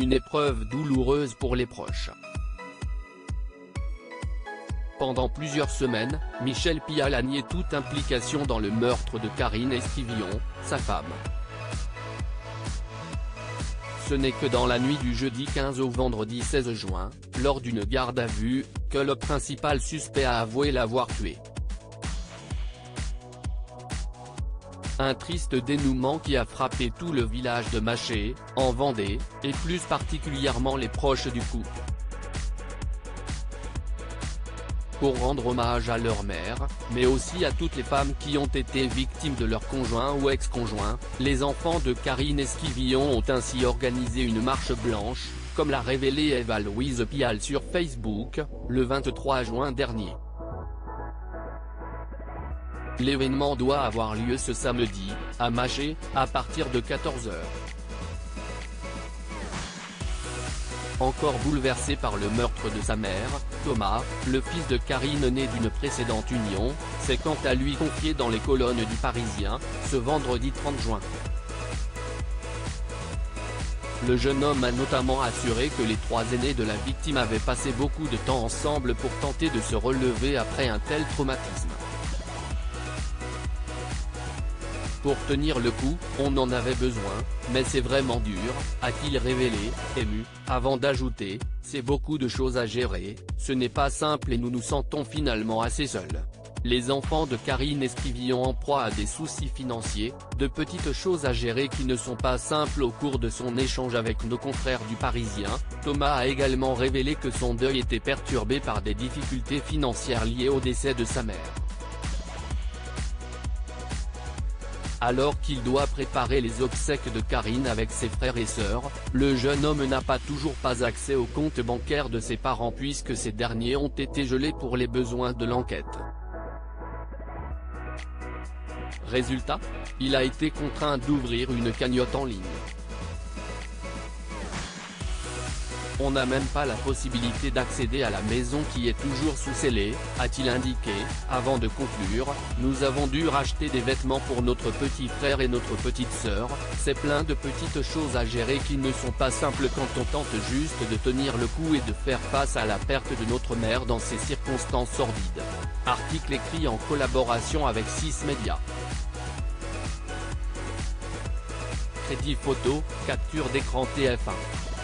une épreuve douloureuse pour les proches. Pendant plusieurs semaines, Michel Pial a nié toute implication dans le meurtre de Karine Esquivillon, sa femme. Ce n'est que dans la nuit du jeudi 15 au vendredi 16 juin, lors d'une garde à vue, que le principal suspect a avoué l'avoir tué. Un triste dénouement qui a frappé tout le village de Maché, en Vendée, et plus particulièrement les proches du couple. Pour rendre hommage à leur mère, mais aussi à toutes les femmes qui ont été victimes de leur conjoint ou ex-conjoint, les enfants de Karine Esquivillon ont ainsi organisé une marche blanche, comme l'a révélé Eva-Louise Pial sur Facebook, le 23 juin dernier. L'événement doit avoir lieu ce samedi, à Maché, à partir de 14 h. Encore bouleversé par le meurtre de sa mère, Thomas, le fils de Karine né d'une précédente union, s'est quant à lui confié dans les colonnes du Parisien, ce vendredi 30 juin. Le jeune homme a notamment assuré que les trois aînés de la victime avaient passé beaucoup de temps ensemble pour tenter de se relever après un tel traumatisme. Pour tenir le coup, on en avait besoin, mais c'est vraiment dur, a-t-il révélé, ému, avant d'ajouter, c'est beaucoup de choses à gérer, ce n'est pas simple et nous nous sentons finalement assez seuls. Les enfants de Karine Esquivillon en proie à des soucis financiers, de petites choses à gérer qui ne sont pas simples. Au cours de son échange avec nos confrères du Parisien, Thomas a également révélé que son deuil était perturbé par des difficultés financières liées au décès de sa mère. Alors qu'il doit préparer les obsèques de Karine avec ses frères et sœurs, le jeune homme n'a toujours pas accès au compte bancaire de ses parents puisque ces derniers ont été gelés pour les besoins de l'enquête. Résultat, il a été contraint d'ouvrir une cagnotte en ligne. On n'a même pas la possibilité d'accéder à la maison qui est toujours sous scellé, a-t-il indiqué, avant de conclure, nous avons dû racheter des vêtements pour notre petit frère et notre petite sœur, c'est plein de petites choses à gérer qui ne sont pas simples quand on tente juste de tenir le coup et de faire face à la perte de notre mère dans ces circonstances sordides. Article écrit en collaboration avec 6 médias. Crédit photo, capture d'écran TF1.